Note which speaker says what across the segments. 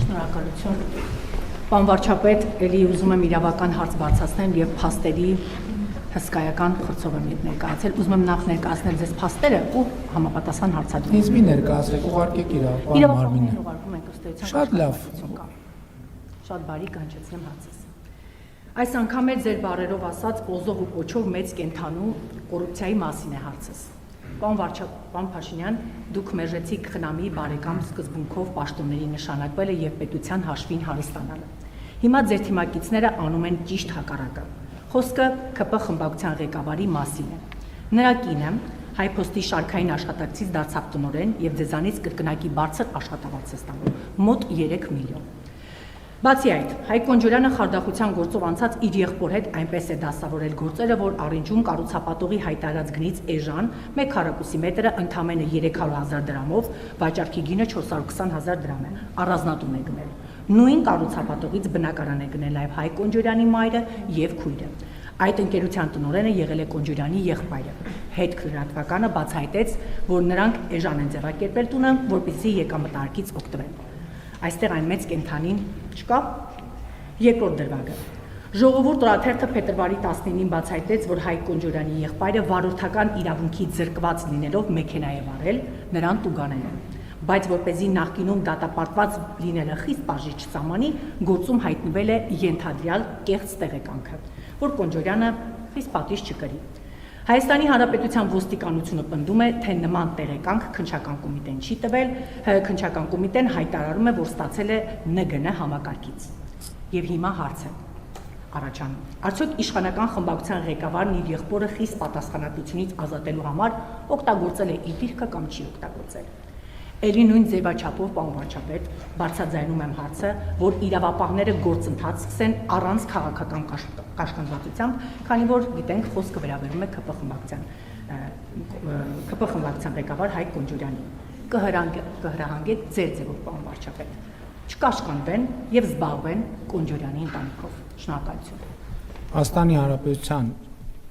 Speaker 1: Շնորհակալություն։ Պարոն վարչապետ, ելի ուզում եմ իրավական հարց բարձրացնել եւ փաստերի հսկայական խրձով եմ ներկայացել։ Ուզում եմ նախ ներկայացնել ձեզ փաստերը ու համապատասխան հարցադրում։
Speaker 2: Ինձ մի ներկայացրեք, ուղարկեք իրավապահ մարմինը։
Speaker 1: Ուղարկում ենք ըստ էության։
Speaker 2: Շատ լավ։
Speaker 1: Շատ բարի կանչեցնեմ հարցս։ Այս անգամ էլ ձեր բառերով ասած օզող ու կոչով մեծ կենթանու կոռուպցիայի մասին է հարցս։ Պարոն վարչապետ, պարոն Փաշինյան, դուք մերժեցիք ԽՆԱՄ-ի բարեկամ սկզբունքով պաշտոնների նշանակվելը եւ պետության հաշվին հարստանալը։ Հիմա ձեր թիմակիցները անում են ճիշտ հակառակը։ Խոսքը ԿՊ խմբակցության ղեկավարի մասին է։ Նրա կինը Հայփոստի շարքային աշխատակցից դարձավ տնօրեն եւ ձեզանից կրկնակի բարձր աշխատավարձ է ստանում՝ մոտ 3 միլիոն։ Բացի այդ, Հայկ Կոնջորյանը խարդախության գործով անցած իր եղբոր հետ այնպես է դասավորել գործերը, որ առինջում կառուցապատողի հայտարարած գնից էժան 1 քառակուսի մետրը ընդամենը 300,000 դրամով, վաճառքի գինը 420,000 դրամ է, առանձնատուն է գնել։ Նույն կառուցապատողից բնակարան է գնել նաև Հայկ Կոնջորյանի մայրը եւ քույրը։ Այդ ընկերության տնօրենը եղել է Կոնջորյանի եղբայրը։ Հետքրատվականը բացահայտեց, որ նրանք էժան են ձեռակերպել տունը, որպեսզի եկամտարկից օգտվեն։ Այստեղ այն մեծ կենթանին չկա։ Երկրորդ դրվագը։ Ժողովուրդ օրաթերթը փետրվարի 19-ին բացահայտեց, որ Հայկ Կոնջորյանի եղբայրը վարորդական իրավունքի զրկված լինելով մեքենա է վարել, նրան տուգանել են։ Բայց որպեսզի նախկինում դատապարտված լինելը խիստ բաժի չծամանի, գործում հայտնվել է ենթադրյալ կեղծ տեղեկանքը, որ Կոնջորյանը խիստ պատիժ չկրի։ Հայաստանի Հանրապետության ոստիկանությունը պնդում է, թե նման տեղեկանք քննչական կոմիտեն չի տվել, քննչական կոմիտեն հայտարարում է, որ ստացել է ՆԳՆ համակարգից։ Եվ հիմա հարց է առաջանում. Արդյոք իշխանական խմբակցության ղեկավարն իր եղբորը խիստ պատասխանատվությունից ազատելու համար օգտագործել է իր դիրքը կամ չի օգտագործել։ Էլի նույն ձևաչափով, պարոն վարչապետ, բարձրաձայնում եմ հարցը, որ իրավապահները գործընթաց սկսեն առանց քաղաքական կաշկանդվածությամբ, քանի որ գիտենք խոսքը վերաբերում է ԿՊ խմբակցության ղեկավար Հայկ Կոնջորյանին։ Կհրահանգեք ձեր ձևով, պարոն վարչապետ, չկաշկանդվեն եւ զբաղվեն Կոնջորյանի ընտանիքով։ Շնորհակալություն։
Speaker 2: Հայաստանի Հանրապետության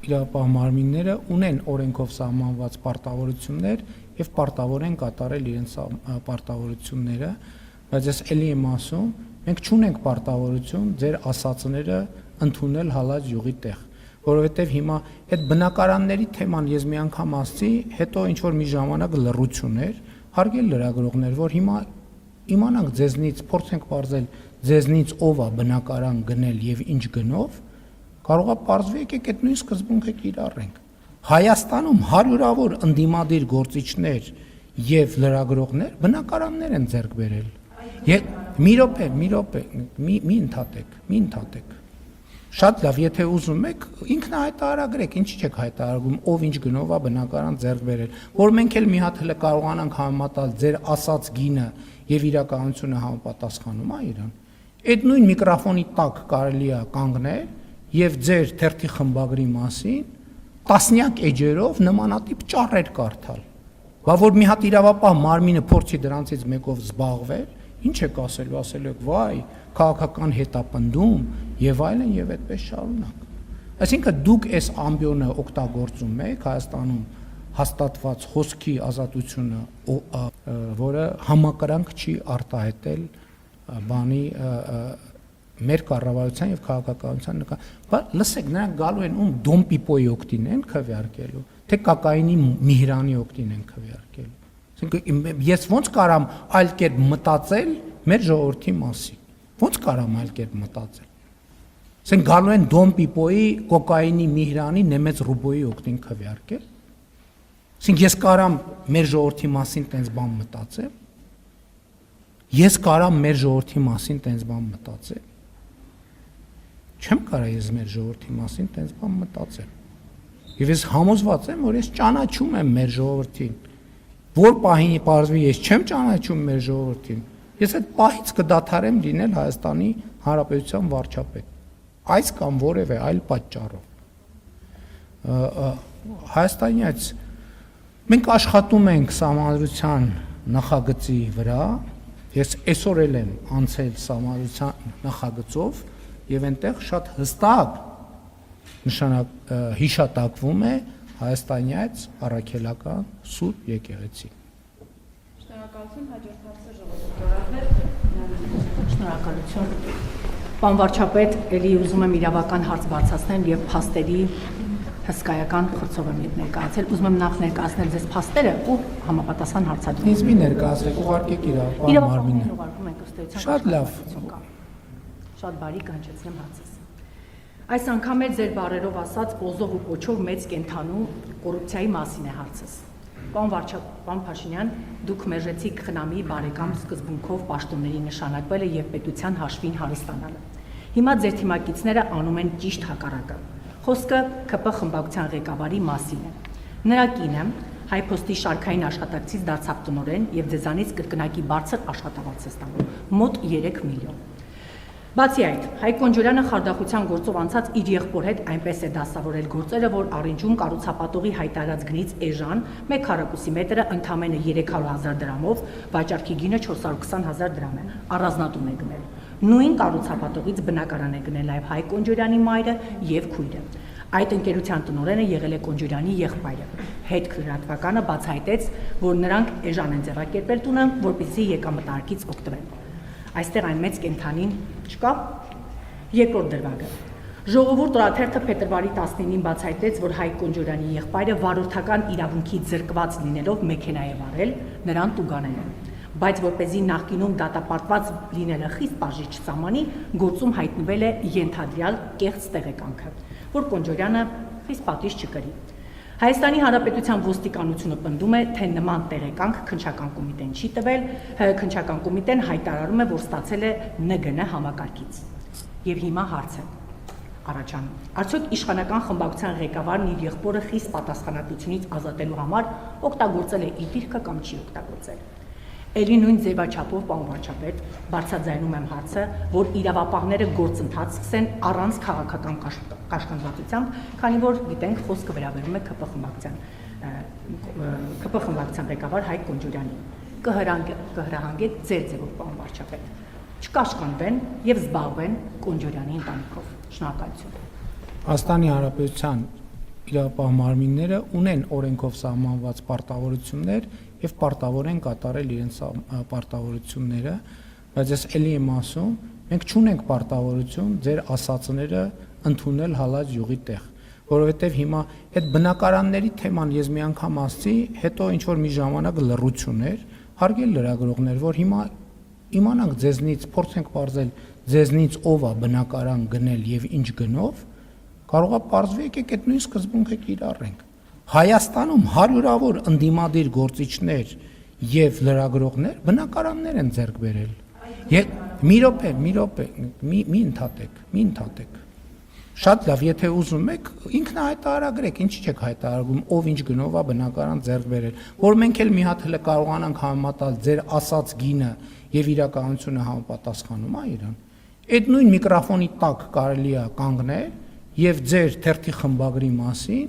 Speaker 2: իրավապահ մարմինները ունեն օրենքով սահմանված պարտավորություններ եւ պարտավոր են կատարել իրենց պարտավորությունները, բայց ես ելի եմ ասում, մենք չունենք պարտավորություն ձեր ասածները ընդունել հալած յուղի տեղ, որովհետեւ հիմա այդ բնակարանների թեման ես մի անգամ ասացի, հետո ինչ որ մի ժամանակ լռություն էր, հարգել լրագրողներ, որ հիմա իմանանք ձեզնից, փորձենք ողջել ձեզնից ով է բնակարան գնել եւ ինչ գնով, կարող է պարզվի եկեք այդ նույն սկզբունքը կիրառենք։ Հայաստանում հարյուրավոր ընդդիմադիր գործիչներ եւ լրագրողներ բնակարաններ են ձեռք բերել։ Մի րոպե, մի ընդհատեք։ Շատ լավ, եթե ուզում եք, ինքնահայտարարագրեք, ինչի՞ չեք հայտարարում, ով ինչ գնով է բնակարան ձեռք բերել, որ մենք էլ մի հատ հələ կարողանանք համեմատալ ձեր ասած գինը եւ իրականությունը համապատասխանում է իրան։ Այդ նույն միկրոֆոնի տակ կարելի է կանգնել եւ ձեր թերթի խմբագրի մասին տասնյակ էջերով նմանատիպ ճառեր կարդալ։ Բա որ մի հատ իրավապահ մարմինը փորձի դրանցից մեկով զբաղվել, ինչ եք ասելու, ասելու եք, վայ, քաղաքական հետապնդում եւ այլն եւ այդպես շարունակ։ Այսինքն դուք այս ամբիոնը օգտագործում եք Հայաստանում հաստատված խոսքի ազատությունը, որը համակրանք չի արտահայտել բանի մեր կառավարության եւ քաղաքականության նկատմամբ։ Բայց լսեք, նրանք գալու են ում դոմպիպոյի օգտին են քվեարկելու, թե կոկաինի միհրանի օգտին են քվեարկելու։ Այսինքն ես ո՞նց կարամ այլ կերպ մտածել մեր ժողովրդի մասին։ Ո՞նց կարամ այլ կերպ մտածել։ Այսինքն գալու են դոմպիպոյի, կոկաինի միհրանի, նեմեց ռուբոյի օգտին քվեարկել։ Այսինքն ես կարամ մեր ժողովրդի մասին տենց բան մտածել։ Ես կարամ մեր ժողովրդի մասին տենց բան մտածել։ Չեմ կարող ես մեր ժողովրդի մասին տենց բան մտածել։ Եվ ես համոզված եմ, որ ես ճանաչում եմ մեր ժողովրդին։ Որ պահին պարզվի ես չեմ ճանաչում մեր ժողովրդին, ես այդ պահից կդադարեմ լինել Հայաստանի Հանրապետության վարչապետ։ Այս կամ որևէ այլ պատճառով։ Հայաստանից մենք աշխատում ենք Սահմանադրության նախագծի վրա, ես այսօր էլ եմ անցել Սահմանադրության նախագծով եւ այնտեղ շատ հստակ հիշատակվում է Հայաստանյաց առաքելական Սուրբ եկեղեցի։
Speaker 1: Շնորհակալություն, հաջորդ հարցը ժողովրդի։ Շնորհակալություն։ Պարոն վարչապետ, ելի ուզում եմ իրավական հարց բարձրացնել եւ փաստերի հսկայական խրձով եմ ներկայացել։ Ուզում եմ նախ ներկայացնել ձեզ փաստերը ու համապատասխան հարցադրում։
Speaker 2: Ինձ մի ներկայացրեք, ուղարկեք իրավական մարմինը։
Speaker 1: Ուղարկում ենք ըստ էության։
Speaker 2: Շատ լավ։
Speaker 1: Շատ բարի կանչեցնեմ հարցս։ Այս անգամ էլ ձեր բառերով ասած պոզով ու կոչով մեծ կենթանու կոռուպցիայի մասին է հարցս։ Պարոն վարչապետ, պարոն Փաշինյան, դուք մերժեցիք խնամի բարեկամ սկզբունքով պաշտոնների նշանակվելը եւ պետության հաշվին հարստանալը։ Հիմա ձեր թիմակիցները անում են ճիշտ հակառակը։ Խոսքը ԿՊ խմբակցության ղեկավարի մասին է։ Նրա կինը Հայփոստի շարքային աշխատակցից դարձավ տնօրեն եւ ձեզանից կրկնակի բարձր աշխատավարձ է ստանում՝ մոտ 3 միլիոն։ Բացի այդ, Հայկ Կոնջորյանը խարդախության գործով անցած իր եղբոր հետ այնպես է դասավորել գործերը, որ առինջում կառուցապատողի հայտարարած գնից էժան 1 քառակուսի մետրը ընդամենը 300,000 դրամով, վաճառքի գինը 420,000 դրամ է, առանձնատուն է գնել։ Նույն կառուցապատողից բնակարան է գնել նաև Հայկ Կոնջորյանի մայրը եւ քույրը։ Այդ ընկերության տնօրենը եղել է Կոնջորյանի եղբայրը։ Հետքրրատվականը բացահայտեց, որ նրանք էժան են ձեռակերպել տունը, որպեսզի եկամտարկից օգտվեն։ Այստեղ այն մեծ կենթանին չկա։ Երկրորդ դրվագը։ Ժողովուրդ օրաթերթը փետրվարի 19-ին բացահայտեց, որ Հայկ Կոնջորյանի եղբայրը վարորդական իրավունքի զրկված լինելով մեքենա է վարել, նրան տուգանել են։ Բայց որպեսզի նախկինում դատապարտված լինելը խիստ բաժի չծամանի, գործում հայտնվել է ենթադրյալ կեղծ տեղեկանքը, որ Կոնջորյանը խիստ պատիժ չկրի։ Հայաստանի Հանրապետության ոստիկանությունը պնդում է, թե նման տեղեկանք քննչական կոմիտեն չի տվել, քննչական կոմիտեն հայտարարում է, որ ստացել է ՆԳՆ համակարգից։ Եվ հիմա հարց է առաջանում. Արդյոք իշխանական խմբակցության ղեկավարն իր եղբորը խիստ պատասխանատվությունից ազատելու համար օգտագործել է իր դիրքը կամ չի օգտագործել։ Էլի նույն ձևաչափով, պարոն վարչապետ, բարձրաձայնում եմ հարցը, որ իրավապահները գործընթաց սկսեն առանց քաղաքական կաշկանդվածությամբ, քանի որ գիտենք խոսքը վերաբերում է ԿՊ խմբակցության ղեկավար Հայկ Կոնջորյանին։ Կհրահանգեք ձեր ձևով, պարոն վարչապետ, չկաշկանդվեն եւ զբաղվեն Կոնջորյանի ընտանիքով։ Շնորհակալություն։
Speaker 2: Հայաստանի Հանրապետության իրավապահ մարմինները ունեն օրենքով սահմանված պարտավորություններ եւ պարտավոր են կատարել իրենց պարտավորությունները, բայց ես ելի եմ ասում, մենք չունենք պարտավորություն ձեր ասածները ընդունել հալած յուղի տեղ, որովհետեւ հիմա այդ բնակարանների թեման ես մի անգամ ասացի, հետո ինչ որ մի ժամանակ լռություն էր, հարգել լրագրողներ, որ հիմա իմանանք ձեզնից, փորձենք ողջել ձեզնից ով է բնակարան գնել եւ ինչ գնով, կարող է պարզվի եկեք այդ նույն սկզբունքը կիրառենք։ Հայաստանում հարյուրավոր ընդդիմադիր գործիչներ եւ լրագրողներ բնակարաններ են ձեռք բերել։ Եվ մի րոպե, մի ընդհատեք։ Շատ լավ, եթե ուզում եք, ինքնահայտարարագրեք, ինչի՞ չեք հայտարարում, ով ինչ գնով է բնակարան ձեռք բերել, որ մենք էլ մի հատ հələ կարողանանք համեմատալ ձեր ասած գինը եւ իրականությունը համապատասխանում է իրան։ Այդ նույն միկրոֆոնի տակ կարելի է կանգնել եւ ձեր թերթի խմբագրի մասին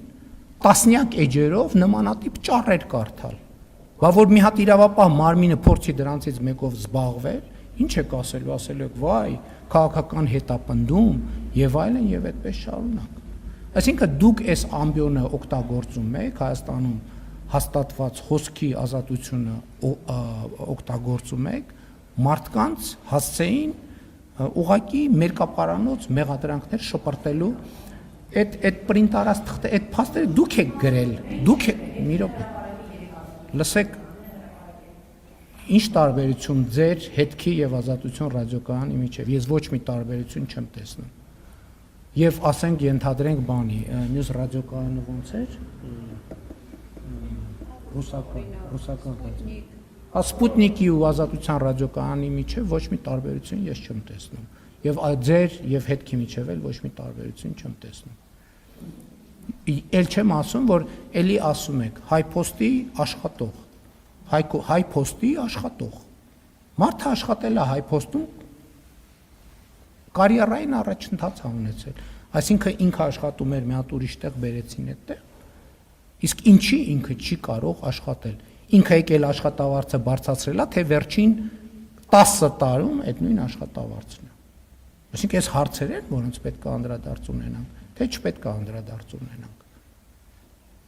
Speaker 2: տասնյակ էջերով նմանատիպ ճառեր կարդալ։ Բա որ մի հատ իրավապահ մարմինը փորձի դրանցից մեկով զբաղվել, ինչ եք ասելու, ասելու եք, վայ, քաղաքական հետապնդում եւ այլն եւ այդպես շարունակ։ Այսինքն դուք այս ամբիոնը օգտագործում եք Հայաստանում հաստատված խոսքի ազատությունը օգտագործում եք մարդկանց հասցեին ուղակի մերկապարանոց մեղադրանքներ շպրտելու այդ պրինտ արած թղթե այդ փաստերը դուք եք գրել, դուք եք մի րոպե։ Լսեք, ինչ տարբերություն ձեր հետքի եւ ազատություն ռադիոկայանի միջեւ։ Ես ոչ մի տարբերություն չեմ տեսնում։ Եվ ասենք ենթադրենք բանի, մյուս ռադիոկայանը ոնց էր։ Ռուսական ռադիո։ Սպուտնիկի ու ազատության ռադիոկայանի միջեւ ոչ մի տարբերություն ես չեմ տեսնում։ Եվ ձեր եւ հետքի միջեւ էլ ոչ մի տարբերություն չեմ տեսնում։ Էլ չեմ ասում, որ էլի ասում եք Հայփոստի աշխատող, Հայփոստի աշխատող։ Մարդը աշխատել է Հայփոստում, կարիերային առաջընթաց ա ունեցել։ Այսինքն ինքը աշխատում էր մի հատ ուրիշ տեղ, բերեցին այդտեղ։ Իսկ ինչի ինքը չի կարող աշխատել։ Ինքը եկել աշխատավարձը բարձրացրել է, թե վերջին 10 տարում այդ նույն աշխատավարձն է։ Այսինքն այս հարցեր են, որոնց պետք է անդրադարձ ունենանք, թե չպետք է անդրադարձ ունենանք։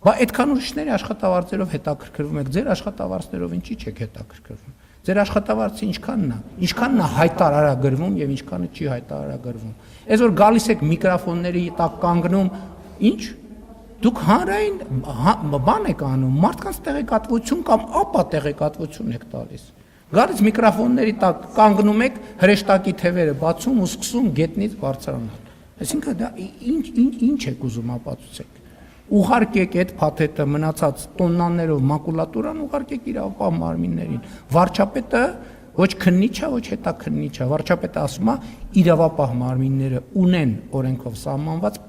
Speaker 2: Բա այդքան ուրիշների աշխատավարձերով հետաքրքրվում եք, ձեր աշխատավարձներով ինչի՞ չեք հետաքրքրվում։ Ձեր աշխատավարձը ինչքանն է հայտարարագրվում եւ ինչքանը չի հայտարարագրվում։ Այս որ գալիս եք միկրոֆոնների տակ կանգնում, ինչ դուք հանրային բան եք անում, մարդկանց տեղեկատվություն կամ ապա տեղեկատվություն եք տալիս։ Գալիս միկրոֆոնների տակ կանգնում եք, հրեշտակի թևերը բացում ու սկսում գետնից բարձրանալ։ Այսինքն դա ինչ եք ուզում ապացուցեք։ Ուղարկեք այդ փաթեթը մնացած տոննաներով մակուլատուրան ուղարկեք իրավապահ մարմիններին։ Վարչապետը ոչ քննիչ է, ոչ հետաքննիչ է։ Վարչապետը ասում է իրավապահ մարմինները ունեն օրենքով սահմանված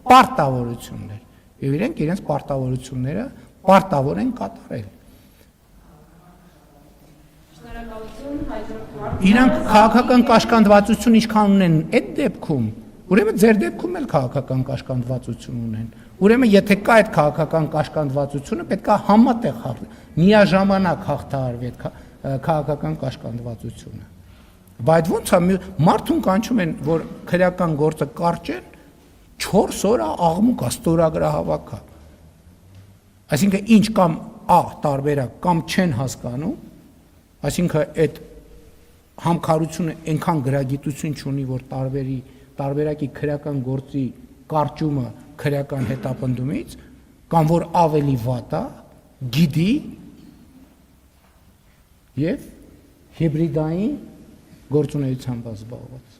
Speaker 2: պարտավորություններ, եւ իրենք իրենց պարտավորությունները պարտավոր են կատարել։ Իրանք քաղաքական կաշկանդվածություն ինչքան ունեն այդ դեպքում, ուրեմն ձեր դեպքում էլ քաղաքական կաշկանդվածություն ունեն։ Ուրեմն եթե կա այդ քաղաքական կաշկանդվածությունը, պետք է համատեղ միաժամանակ հաղթահարվի այդ քաղաքական կաշկանդվածությունը։ Բայց ո՞նց է մարդուն կանչում են, որ քրեական գործը կարճեն, 4 օր աղմուկ է, ստորագրահավաք է։ Այսինքն ինչ կամ տարբերակ կամ չեն հասկանում, այսինքն այդ համքարությունը այնքան գրագիտություն չունի, որ տարբերակի քրեական գործի կարճումը քրեական հետապնդումից, կամ որ ավելի վատ է, գիտի եւ հիբրիդային գործունեությամբ զբաղված։